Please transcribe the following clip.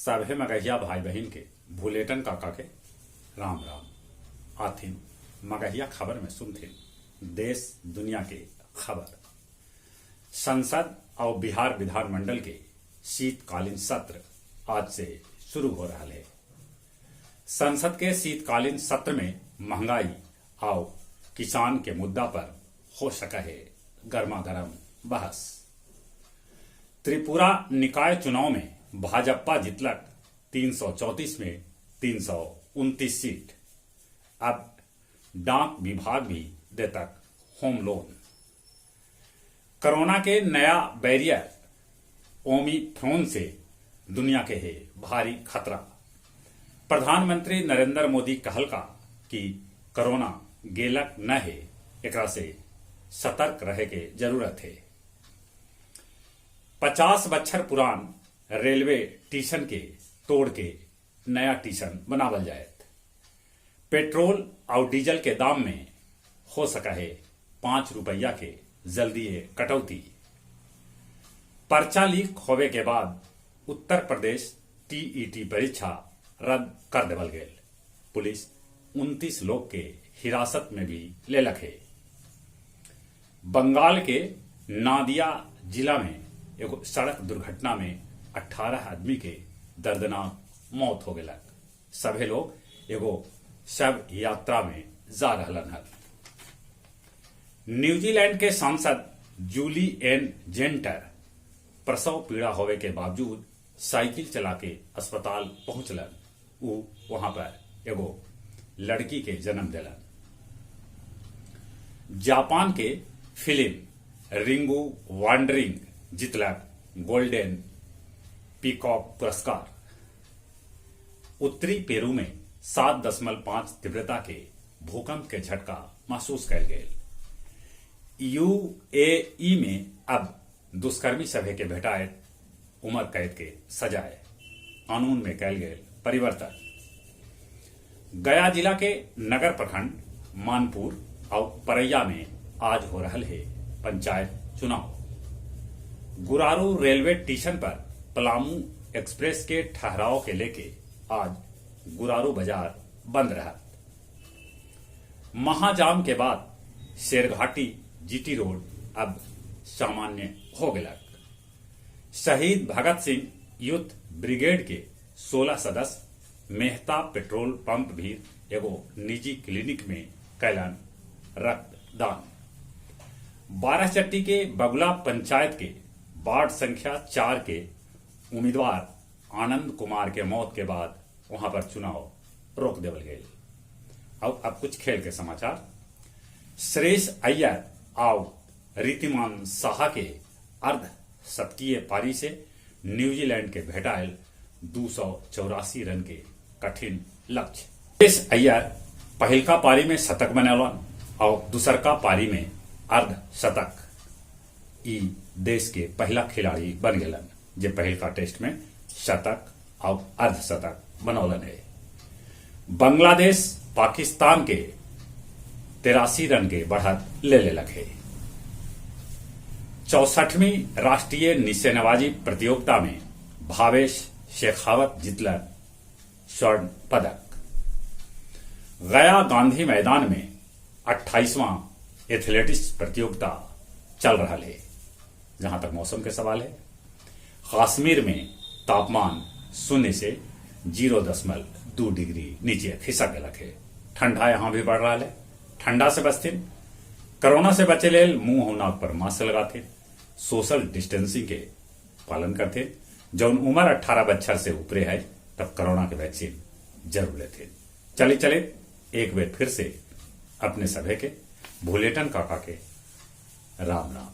सभे मगहिया भाई बहन के भूलेटन काका के राम राम। आथिन मगहिया खबर में सुनथिन देश दुनिया के खबर। संसद और बिहार विधानमंडल के शीतकालीन सत्र आज से शुरू हो रहा है। संसद के शीतकालीन सत्र में महंगाई और किसान के मुद्दा पर हो सका है गर्मागरम बहस। त्रिपुरा निकाय चुनाव में भाजपा जितलक 334 में 329 सीट। अब डाक विभाग भी देतक होम लोन। कोरोना के नया बैरियर ओमिक्रॉन से दुनिया के है भारी खतरा। प्रधानमंत्री नरेंद्र मोदी कहलका कि कोरोना गेलक न है, एकरा से सतर्क रहे के जरूरत है। 50 बछर पुरान रेलवे स्टेशन के तोड़ के नया स्टेशन बनावल जाए। पेट्रोल और डीजल के दाम में हो सका है 5 रुपया के जल्दी कटौती। पर्चा लीक होवे के बाद उत्तर प्रदेश टीईटी परीक्षा रद्द कर देवल गए। पुलिस 29 लोग के हिरासत में भी ले लखे। बंगाल के नादिया जिला में एगो सड़क दुर्घटना में 18 आदमी के दर्दनाक मौत हो गया। सभी लोग एगो शव यात्रा में जा रहलन हल। न्यूजीलैंड के सांसद जूली एन जेंटर प्रसव पीड़ा होवे के बावजूद साइकिल चला के अस्पताल पहुंचलन। उ वहां पर एगो लड़की के जन्म दिलन। जापान के फिल्म रिंगो वांडरिंग जितलक गोल्डन पीकॉक पुरस्कार। उत्तरी पेरू में 7.5 तीव्रता के भूकंप के झटका महसूस कल गए। यूएई में अब दुष्कर्मी सभे के भेटाए उम्र कैद के सजाए। कानून में कल गए परिवर्तन। गया जिला के नगर प्रखंड मानपुर और परैया में आज हो रहा है पंचायत चुनाव। गुरारू रेलवे स्टेशन पर पलामू एक्सप्रेस के ठहराव के लेके आज गुरारू बाजार बंद रहा। महाजाम के बाद शेरघाटी जीटी रोड अब सामान्य हो गया। शहीद भगत सिंह यूथ ब्रिगेड के 16 सदस्य मेहता पेट्रोल पंप भी एगो निजी क्लिनिक में कैलन रक्तदान। बाराचट्टी के बगुला पंचायत के वार्ड संख्या 4 के उम्मीदवार आनंद कुमार के मौत के बाद वहां पर चुनाव रोक देवल गए। अब कुछ खेल के समाचार। श्रेयस अय्यर और रीतिमान साहा के अर्ध शतकीय पारी से न्यूजीलैंड के भेटायल 284 रन के कठिन लक्ष्य। श्रेयस अय्यर पहिलका पारी में शतक बनौलन और दूसरका पारी में अर्ध शतक। ई देश के पहला खिलाड़ी बन गलन जे पहिलका टेस्ट में शतक और अर्धशतक बनौलन है। बांग्लादेश पाकिस्तान के 83 रन के बढ़त ले लेलक है। 64वीं राष्ट्रीय निशानेबाजी प्रतियोगिता में भावेश शेखावत जीतलन स्वर्ण पदक। गया गांधी मैदान में 28वां एथलेटिक्स प्रतियोगिता चल रहा है। जहां तक मौसम के सवाल है, कश्मीर में तापमान 0 से 0.2 डिग्री नीचे खिसक गया है। ठंडा यहां भी बढ़ रहा है। ठंडा से बचथिन, कोरोना से बचे लेल मुंह और नाक पर मास्क लगाते, सोशल डिस्टेंसिंग के पालन करते। जौन उम्र 18 बच्चर से ऊपरे है तब कोरोना के वैक्सीन जरूर लेते। चले एक बार फिर से अपने सभे के भूलेटन काका के राम राम।